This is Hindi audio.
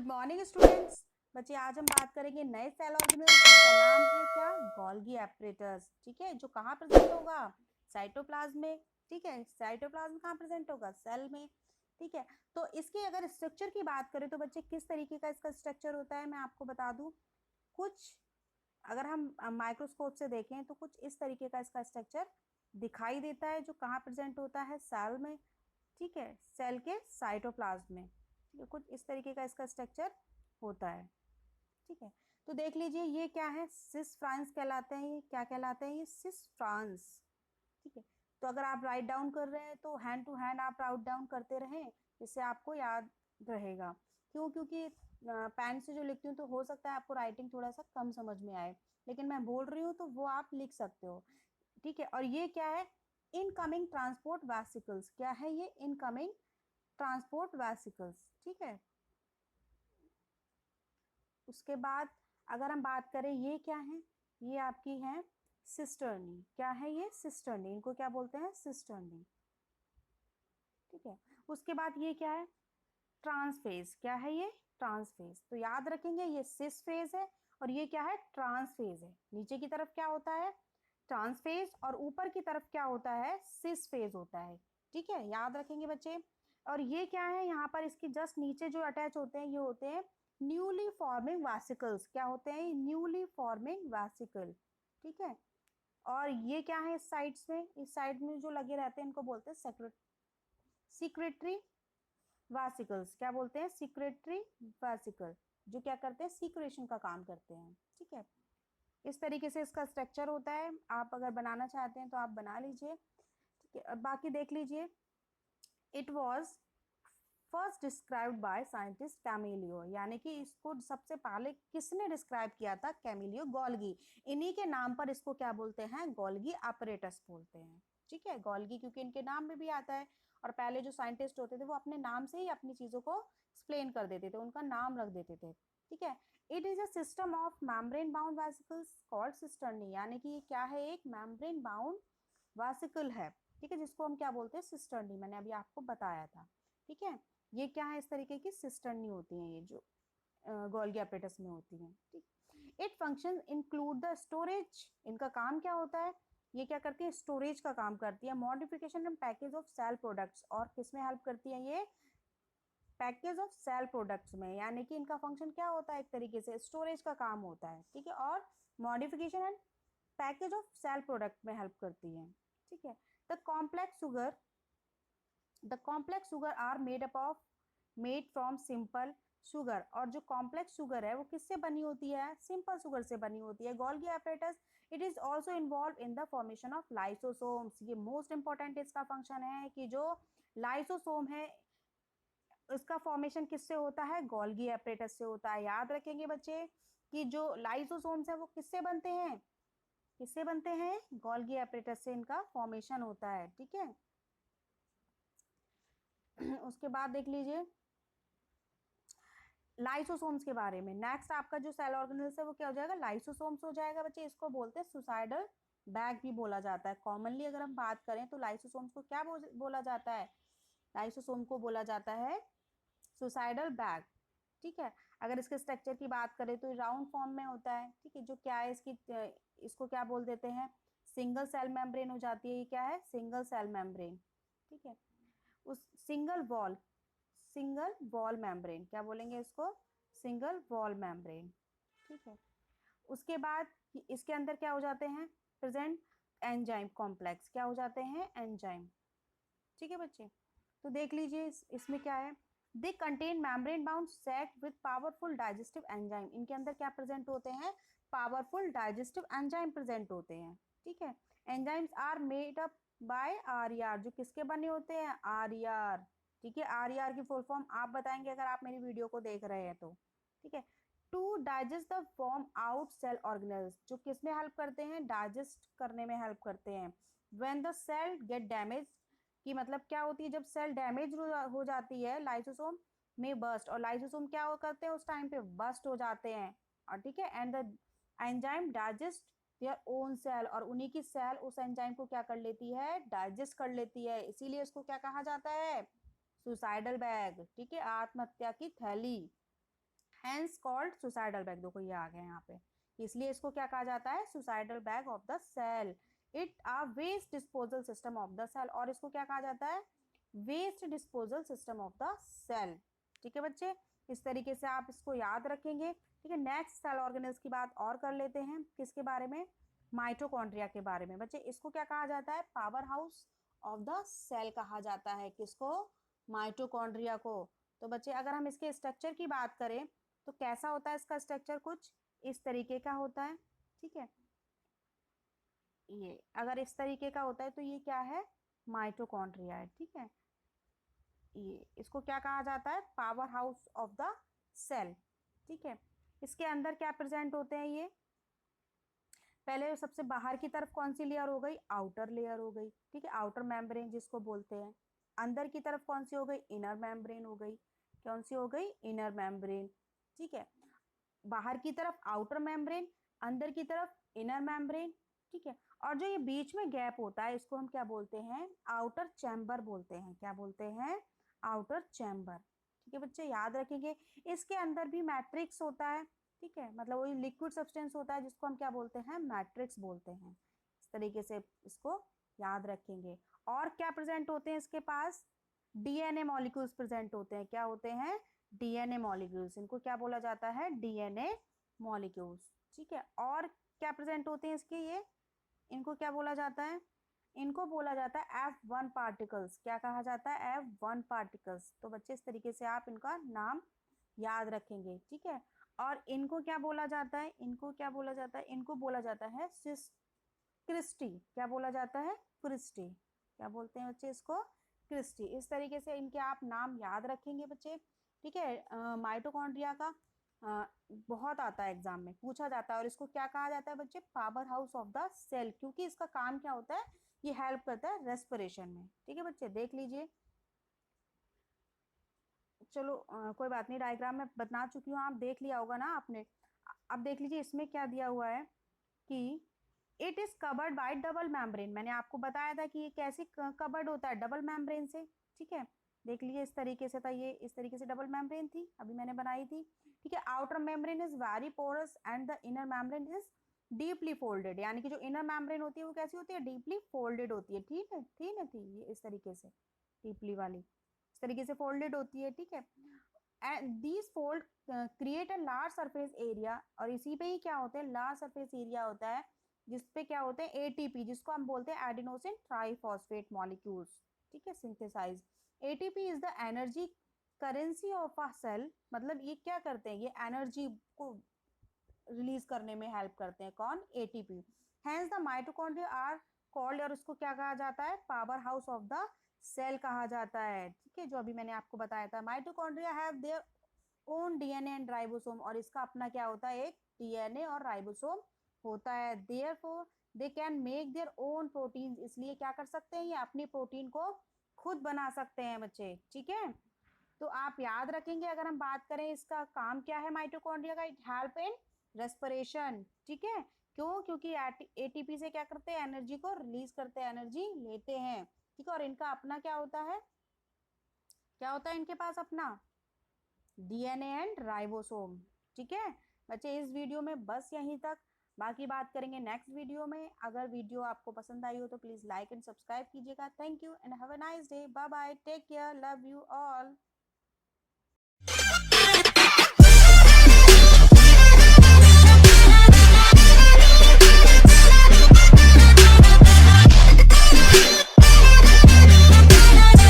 Good morning students. बच्चे आज हम बात करेंगे नए सेल ऑर्गेनेल जिसका नाम है क्या, गोल्गी एपरेटस। ठीक है, जो कहाँ प्रेजेंट होगा, साइटोप्लाज्म में। ठीक है, साइटोप्लाज्म कहाँ प्रेजेंट होगा, सेल में। ठीक है, तो इसके अगर स्ट्रक्चर की बात करें तो बच्चे किस तरीके का इसका स्ट्रक्चर होता है मैं आपको बता दूं। कुछ अगर हम माइक्रोस्कोप से देखें तो कुछ इस तरीके का इसका स्ट्रक्चर दिखाई देता है, जो कहाँ प्रेजेंट होता है, सेल में। ठीक है, सेल के साइटोप्लाज्म में। ठीक है, कुछ इस तरीके का इसका स्ट्रक्चर होता है। ठीक है, तो देख लीजिए ये क्या है, सिस फ्रांस कहलाते हैं। ये क्या कहलाते हैं, ये सिस फ्रांस। ठीक है, तो अगर आप राइट डाउन कर रहे हैं तो हैंड टू हैंड आप राइट डाउन करते रहें, इससे आपको याद रहेगा। क्यों, क्योंकि पेन से जो लिखती हूँ तो हो सकता है आपको राइटिंग थोड़ा सा कम समझ में आए, लेकिन मैं बोल रही हूँ तो वो आप लिख सकते हो। ठीक है, और ये क्या है, इनकमिंग ट्रांसपोर्ट वेसिकल्स। क्या है ये, इनकमिंग ट्रांसपोर्ट वेसिकल्स। ठीक है, उसके बाद अगर हम बात करें ये क्या है, ये आपकी है सिस्टर्नी। क्या है ये, सिस्टर्नी। इनको क्या बोलते हैं, सिस्टर्नी। ठीक है, उसके बाद ये क्या है, ट्रांसफेज। क्या है ये, ट्रांसफेज। तो याद रखेंगे ये सिस फेज है और ये क्या है, ट्रांसफेज है। नीचे की तरफ क्या होता है, ट्रांसफेज, और ऊपर की तरफ क्या होता है, सिस फेज होता है। ठीक है, याद रखेंगे बच्चे। और ये क्या है, यहाँ पर इसकी जस्ट नीचे जो अटैच होते हैं ये होते हैं न्यूली फॉर्मिंग वेसिकल्स। क्या होते हैं, न्यूली फॉर्मिंग वेसिकल। ठीक है, और ये क्या है, इस साइड्स में, इस साइड में जो लगे रहते हैं इनको बोलते हैं सीक्रेटरी वेसिकल्स। क्या बोलते हैं, सीक्रेटरी वेसिकल, जो क्या करते हैं, सीक्रेशन का काम करते हैं। ठीक है, इस तरीके से इसका स्ट्रक्चर होता है। आप अगर बनाना चाहते हैं तो आप बना लीजिए। ठीक है, अब बाकी देख लीजिए। It was first described by scientist Camillo, यानी कि इसको सबसे पहले किसने डिस्क्राइब किया था, कैमिलियो गोल्गी। इन्हीं के नाम पर इसको क्या बोलते हैं, गोल्गी apparatus बोलते हैं। ठीक है, गोल्गी क्योंकि इनके नाम में भी आता है, और पहले जो साइंटिस्ट होते थे वो अपने नाम से ही अपनी चीजों को एक्सप्लेन कर देते थे, उनका नाम रख देते थे। ठीक है, it is a system of membrane bound vesicles called cisternae, यानी कि ये क्या है, एक मेम्ब्रेन बाउंड वेसिकल है। ठीक है, जिसको हम क्या बोलते हैं, सिस्टर्नी। मैंने अभी आपको बताया था। ठीक है, ये क्या है, इस तरीके की सिस्टर्नी होती हैं, ये जो गोल्गी एपरेटस में होती हैं। ठीक, it function include the storage. इनका काम क्या होता है, ये क्या करती है, स्टोरेज का काम करती है। Modification and package of cell products, और किस में हेल्प करती है ये, पैकेज ऑफ सेल प्रोडक्ट्स में। यानी कि इनका फंक्शन क्या होता है, एक तरीके से स्टोरेज का काम होता है। ठीक है, और modification and package of cell product में हेल्प करती है। ठीक है, the complex sugar, the complex sugar are made from simple sugar. और जो कॉम्प्लेक्स शुगर है वो किससे बनी होती है, सिंपल शुगर से बनी होती है। Golgi apparatus it is also involve in the formation of lysosomes. ये मोस्ट इंपॉर्टेंट इसका फंक्शन है कि जो लाइसोसोम है उसका फॉर्मेशन किससे होता है, गोल्गी एपरेटस से होता है। याद रखेंगे बच्चे कि जो लाइसोसोम्स है वो किससे बनते हैं, किससे बनते हैं, गोल्गी एपरेटस से इनका फॉर्मेशन होता है। ठीक है, उसके बाद देख लीजिए लाइसोसोम्स के बारे में। नेक्स्ट आपका जो सेल ऑर्गेनेल्स है वो क्या हो जाएगा, लाइसोसोम्स हो जाएगा बच्चे। इसको बोलते हैं सुसाइडल बैग भी बोला जाता है। कॉमनली अगर हम बात करें तो लाइसोसोम्स को क्या बोला जाता है, लाइसोसोम को बोला जाता है सुसाइडल बैग। ठीक है, अगर इसके स्ट्रक्चर की बात करें तो राउंड फॉर्म में होता है। ठीक है, जो क्या है इसकी, इसको क्या बोल देते हैं, सिंगल सेल मेम्ब्रेन हो जाती है। ये क्या है, सिंगल सेल मेम्ब्रेन। ठीक है, उस सिंगल वॉल मेम्ब्रेन, क्या बोलेंगे इसको, सिंगल वॉल मेम्ब्रेन। ठीक है, उसके बाद इसके अंदर क्या हो जाते हैं, प्रेजेंट एंजाइम कॉम्प्लेक्स। क्या हो जाते हैं, एंजाइम। ठीक है बच्चे, तो देख लीजिए इसमें क्या है, they contain membrane bound set with powerful digestive enzyme. इनके अंदर क्या प्रेजेंट होते हैं, पावरफुल डाइजेस्टिव एंजाइम प्रेजेंट होते हैं। ठीक है, enzymes are made up by are, जो किसके बने होते हैं, आर। ठीक है, आर की फुल फॉर्म आप बताएंगे अगर आप मेरी वीडियो को देख रहे हैं तो। ठीक है, to digest the form out cell organelles, जो किस में हेल्प करते हैं, डाइजेस्ट करने में हेल्प करते हैं। When the cell get damage, की मतलब क्या होती है, जब सेल डैमेज हो जाती है लाइसोसोम में बस्ट, और लाइसोसोम क्या करते हैं उस टाइम पे, बस्ट हो जाते हैं। और ठीक है, and the enzyme digest their own cell, और उन्हीं की सेल उस एंजाइम को क्या कर लेती है, डाइजेस्ट कर लेती है। इसीलिए इसको क्या कहा जाता है, सुसाइडल बैग। ठीक है, आत्महत्या की थैली। Hence called suicidal bag. देखो ये आ गया यहाँ पे, इसलिए इसको क्या कहा जाता है, suicidal bag of the cell. It a waste disposal system of the cell, और इसको क्या कहा जाता है, waste disposal system of the cell. ठीक है बच्चे, इस तरीके से आप इसको याद रखेंगे। ठीक है, नेक्स्ट सेल ऑर्गेनेल्स की बात और कर लेते हैं, किसके बारे में, माइटोकॉन्ड्रिया के बारे में। बच्चे इसको क्या कहा जाता है, power house of the cell कहा जाता है, किसको, माइटोकॉन्ड्रिया को। तो बच्चे अगर हम इसके स्ट्रक्चर की बात करें तो कैसा होता है इसका स्ट्रक्चर, कुछ इस तरीके का होता है। ठीक है, ये अगर इस तरीके का होता है तो ये क्या है, माइटोकॉन्ड्रिया है। ठीक है, ये इसको क्या कहा जाता है, power house of the cell. ठीक है, इसके अंदर क्या प्रेजेंट होते हैं, ये पहले सबसे बाहर की तरफ कौन सी लेयर हो गई, आउटर लेयर हो गई। ठीक है, आउटर मेम्ब्रेन जिसको बोलते हैं। अंदर की तरफ कौन सी हो गई, इनर मेम्ब्रेन हो गई। कौन सी हो गई, इनर मेम्ब्रेन। ठीक है, बाहर की तरफ आउटर मेम्ब्रेन, अंदर की तरफ इनर मेम्ब्रेन। ठीक है, और जो ये बीच में गैप होता है इसको हम क्या बोलते हैं, आउटर चैम्बर बोलते हैं। क्या बोलते हैं, आउटर चैम्बर। ठीक है बच्चे, याद रखेंगे। इसके अंदर भी मैट्रिक्स होता है। ठीक है, मतलब वही लिक्विड सब्सटेंस होता है जिसको हम क्या बोलते हैं, मैट्रिक्स बोलते हैं। इस तरीके से इसको याद रखेंगे। और क्या प्रेजेंट होते हैं इसके पास, डीएनए मॉलिक्यूल्स प्रेजेंट होते हैं। क्या होते हैं, डीएनए मॉलिक्यूल्स, इनको क्या बोला जाता है, डीएनए मॉलिक्यूल्स। ठीक है, और क्या प्रेजेंट होते हैं इसके, ये इनको क्या बोला जाता है, इनको बोला जाता है F1 पार्टिकल्स। क्या कहा जाता है, F1 पार्टिकल्स। तो बच्चे इस तरीके से आप इनका नाम याद रखेंगे। ठीक है, और इनको क्या बोला जाता है, इनको क्या बोला जाता है, इनको बोला जाता है क्रिस्टी। क्या बोला जाता है, क्रिस्टी। क्या बोलते हैं बच्चे इसको, क्रिस्टी। इस तरीके से इनके आप नाम याद रखेंगे बच्चे। ठीक है, माइटोकॉन्ड्रिया का बहुत आता है एग्जाम में, पूछा जाता है। और इसको क्या कहा जाता है बच्चे, power house of the cell, क्योंकि इसका काम क्या होता है, ये हेल्प करता है रेस्पिरेशन में। ठीक है बच्चे, देख लीजिए। चलो कोई बात नहीं, डायग्राम में बता चुकी हूँ, आप देख लिया होगा ना आपने। अब देख लीजिए इसमें क्या दिया हुआ है कि it is covered by double membrane. मैंने आपको बताया था कि ये कैसे कवर्ड होता है, डबल मेम्ब्रेन से। ठीक है, देख लीजिए इस तरीके से था, ये इस तरीके से डबल मेम्ब्रेन थी, अभी मैंने बनाई थी। ठीक है, outer membrane is very porous and the inner membrane is deeply folded. यानी कि जो इनर मेम्ब्रेन होती है वो कैसी होती है, डीपली फोल्डेड होती है। ठीक है, ठीक है, थी ये इस तरीके से, डीपली वाली इस तरीके से फोल्डेड होती है। ठीक है, and these fold create a large surface area, और इसी पे ही क्या होता है, लार्ज सरफेस एरिया होता है जिसपे क्या होते हैं, एटीपी, जिसको हम बोलते हैं एडिनोसिन ट्राइफॉस्फेट मॉलिक्यूल्स। ठीक है, synthesize. ATP is the energy currency of a cell. मतलब ये क्या करते हैं, ये एनर्जी को रिलीज करने में हेल्प करते हैं, कौन, ATP. Hence the mitochondria are called, और उसको क्या कहा जाता है, power house of the cell कहा जाता है। ठीक है, जो अभी मैंने आपको बताया था, mitochondria have their own DNA and ribosome, और इसका अपना क्या होता है, एक डीएनए और राइबोसोम होता है। Therefore they can make their own protein, इसलिए क्या कर सकते हैं, ये अपनी प्रोटीन को खुद बना सकते हैं बच्चे। ठीक है, तो आप याद रखेंगे, अगर हम बात करें इसका काम क्या है माइटोकॉन्ड्रिया का, इट हेल्प इन रेस्पिरेशन। ठीक है, क्यों, क्योंकि एटीपी से क्या करते हैं, एनर्जी को रिलीज करते हैं, एनर्जी लेते हैं। ठीक है, और इनका अपना क्या होता है, क्या होता है इनके पास अपना, डीएनए एंड राइबोसोम। ठीक है बच्चे, इस वीडियो में बस यहीं तक, बाकी बात करेंगे नेक्स्ट वीडियो में। अगर वीडियो आपको पसंद आई हो तो प्लीज लाइक एंड सब्सक्राइब कीजिएगा। Thank you and have a nice day, bye bye, take care, love you all.